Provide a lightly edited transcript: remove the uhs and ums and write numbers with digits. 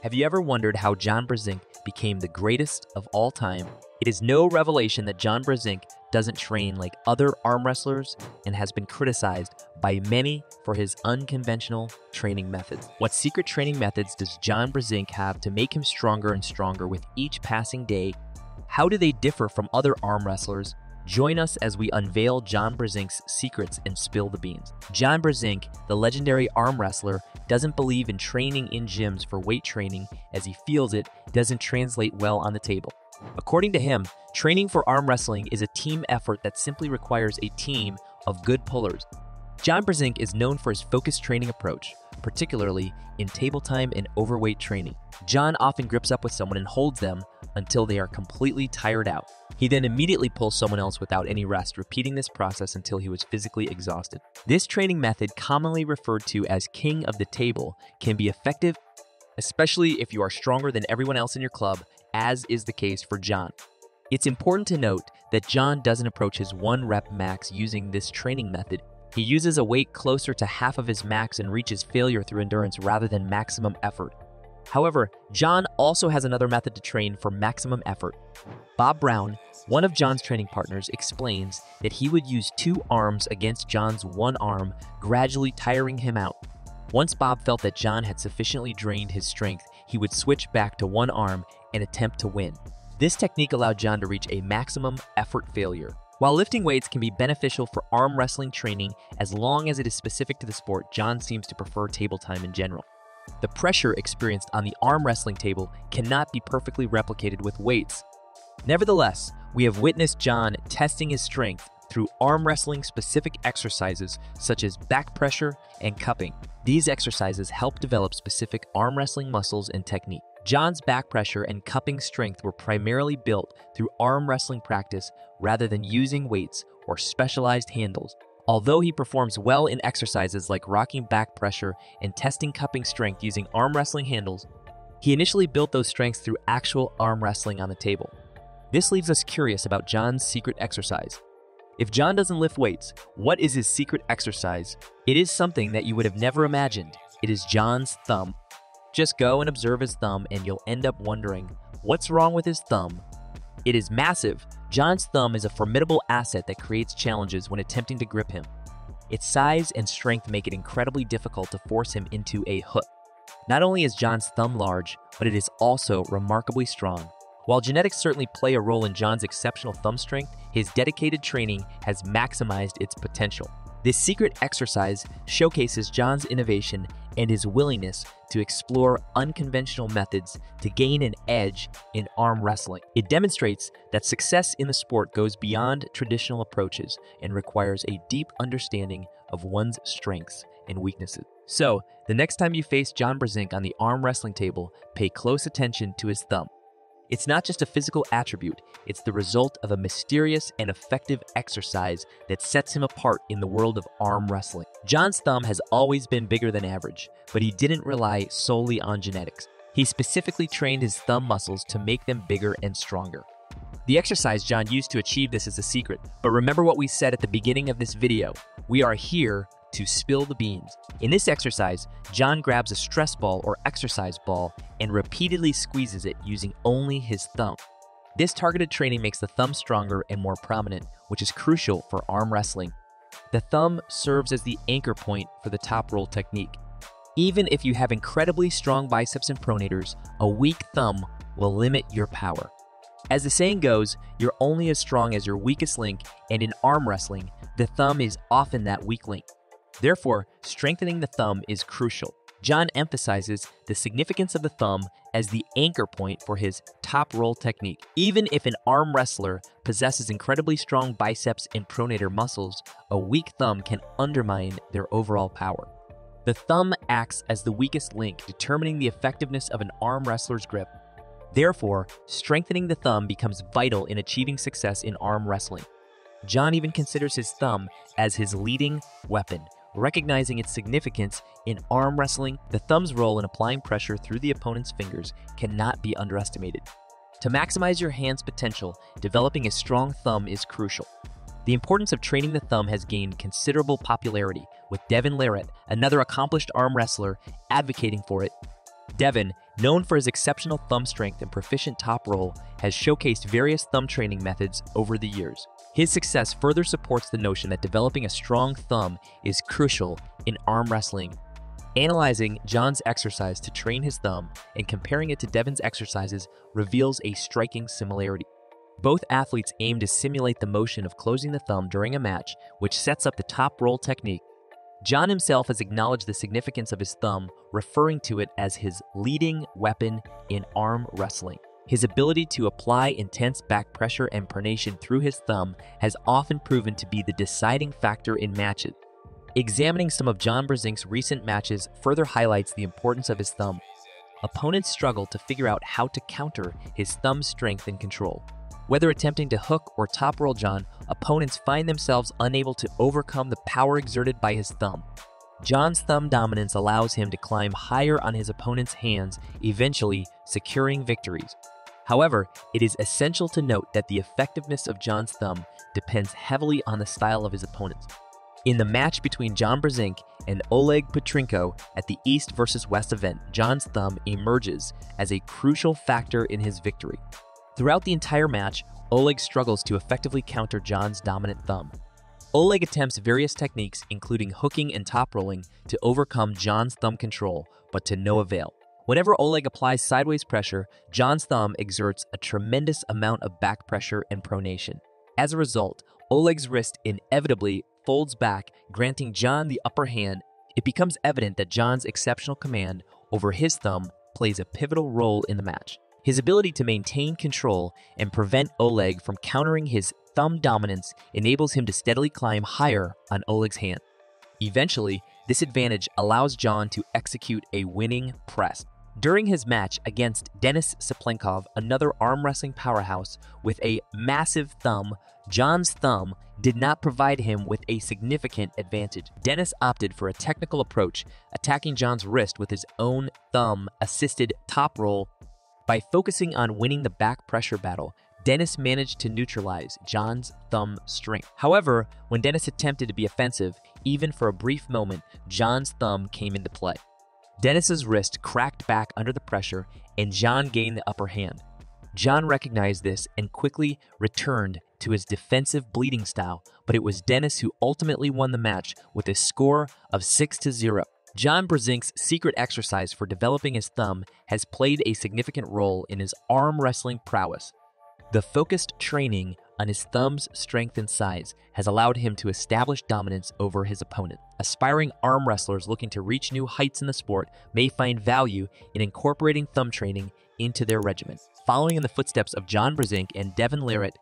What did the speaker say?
Have you ever wondered how John Brzenk became the greatest of all time? It is no revelation that John Brzenk doesn't train like other arm wrestlers and has been criticized by many for his unconventional training methods. What secret training methods does John Brzenk have to make him stronger and stronger with each passing day? How do they differ from other arm wrestlers? Join us as we unveil John Brzenk's secrets and spill the beans. John Brzenk, the legendary arm wrestler, doesn't believe in training in gyms for weight training as he feels it doesn't translate well on the table. According to him, training for arm wrestling is a team effort that simply requires a team of good pullers. John Brzenk is known for his focused training approach, particularly in table time and overweight training. John often grips up with someone and holds them until they are completely tired out. He then immediately pulls someone else without any rest, repeating this process until he was physically exhausted. This training method, commonly referred to as king of the table, can be effective, especially if you are stronger than everyone else in your club, as is the case for John. It's important to note that John doesn't approach his 1 rep max using this training method. He uses a weight closer to half of his max and reaches failure through endurance rather than maximum effort. However, John also has another method to train for maximum effort. Bob Brown, one of John's training partners, explains that he would use 2 arms against John's 1 arm, gradually tiring him out. Once Bob felt that John had sufficiently drained his strength, he would switch back to 1 arm and attempt to win. This technique allowed John to reach a maximum effort failure. While lifting weights can be beneficial for arm wrestling training as long as it is specific to the sport, John seems to prefer table time in general. The pressure experienced on the arm wrestling table cannot be perfectly replicated with weights. Nevertheless, we have witnessed John testing his strength through arm wrestling specific exercises such as back pressure and cupping. These exercises help develop specific arm wrestling muscles and technique. John's back pressure and cupping strength were primarily built through arm wrestling practice rather than using weights or specialized handles. Although he performs well in exercises like rocking back pressure and testing cupping strength using arm wrestling handles, he initially built those strengths through actual arm wrestling on the table. This leaves us curious about John's secret exercise. If John doesn't lift weights, what is his secret exercise? It is something that you would have never imagined. It is John's thumb. Just go and observe his thumb and you'll end up wondering, what's wrong with his thumb? It is massive. John's thumb is a formidable asset that creates challenges when attempting to grip him. Its size and strength make it incredibly difficult to force him into a hook. Not only is John's thumb large, but it is also remarkably strong. While genetics certainly play a role in John's exceptional thumb strength, his dedicated training has maximized its potential. This secret exercise showcases John's innovation and his willingness to explore unconventional methods to gain an edge in arm wrestling. It demonstrates that success in the sport goes beyond traditional approaches and requires a deep understanding of one's strengths and weaknesses. So, the next time you face John Brzenk on the arm wrestling table, pay close attention to his thumb. It's not just a physical attribute, it's the result of a mysterious and effective exercise that sets him apart in the world of arm wrestling. John's thumb has always been bigger than average, but he didn't rely solely on genetics. He specifically trained his thumb muscles to make them bigger and stronger. The exercise John used to achieve this is a secret, but remember what we said at the beginning of this video. We are here to spill the beans. In this exercise, John grabs a stress ball or exercise ball and repeatedly squeezes it using only his thumb. This targeted training makes the thumb stronger and more prominent, which is crucial for arm wrestling. The thumb serves as the anchor point for the top roll technique. Even if you have incredibly strong biceps and pronators, a weak thumb will limit your power. As the saying goes, you're only as strong as your weakest link, and in arm wrestling, the thumb is often that weak link. Therefore, strengthening the thumb is crucial. John emphasizes the significance of the thumb as the anchor point for his top roll technique. Even if an arm wrestler possesses incredibly strong biceps and pronator muscles, a weak thumb can undermine their overall power. The thumb acts as the weakest link, determining the effectiveness of an arm wrestler's grip. Therefore, strengthening the thumb becomes vital in achieving success in arm wrestling. John even considers his thumb as his leading weapon. Recognizing its significance in arm wrestling, the thumb's role in applying pressure through the opponent's fingers cannot be underestimated. To maximize your hand's potential, developing a strong thumb is crucial. The importance of training the thumb has gained considerable popularity, with Devon, another accomplished arm wrestler, advocating for it. Devon known for his exceptional thumb strength and proficient top roll, has showcased various thumb training methods over the years. His success further supports the notion that developing a strong thumb is crucial in arm wrestling. Analyzing John's exercise to train his thumb and comparing it to Devon's exercises reveals a striking similarity. Both athletes aim to simulate the motion of closing the thumb during a match, which sets up the top roll technique. John himself has acknowledged the significance of his thumb, referring to it as his leading weapon in arm wrestling. His ability to apply intense back pressure and pronation through his thumb has often proven to be the deciding factor in matches. Examining some of John Brzenk's recent matches further highlights the importance of his thumb. Opponents struggle to figure out how to counter his thumb strength and control. Whether attempting to hook or top roll John, opponents find themselves unable to overcome the power exerted by his thumb. John's thumb dominance allows him to climb higher on his opponent's hands, eventually securing victories. However, it is essential to note that the effectiveness of John's thumb depends heavily on the style of his opponents. In the match between John Brzenk and Oleg Petrenko at the East vs. West event, John's thumb emerges as a crucial factor in his victory. Throughout the entire match, Oleg struggles to effectively counter John's dominant thumb. Oleg attempts various techniques, including hooking and top rolling, to overcome John's thumb control, but to no avail. Whenever Oleg applies sideways pressure, John's thumb exerts a tremendous amount of back pressure and pronation. As a result, Oleg's wrist inevitably folds back, granting John the upper hand. It becomes evident that John's exceptional command over his thumb plays a pivotal role in the match. His ability to maintain control and prevent Oleg from countering his thumb dominance enables him to steadily climb higher on Oleg's hand. Eventually, this advantage allows John to execute a winning press. During his match against Denis Cyplenkov, another arm wrestling powerhouse with a massive thumb, John's thumb did not provide him with a significant advantage. Denis opted for a technical approach, attacking John's wrist with his own thumb-assisted top roll. By focusing on winning the back pressure battle, Denis managed to neutralize John's thumb strength. However, when Denis attempted to be offensive, even for a brief moment, John's thumb came into play. Denis's wrist cracked back under the pressure, and John gained the upper hand. John recognized this and quickly returned to his defensive bleeding style, but it was Denis who ultimately won the match with a score of 6-0. John Brzenk's secret exercise for developing his thumb has played a significant role in his arm wrestling prowess. The focused training on his thumb's strength and size has allowed him to establish dominance over his opponent. Aspiring arm wrestlers looking to reach new heights in the sport may find value in incorporating thumb training into their regimen. Following in the footsteps of John Brzenk and Devon larratt,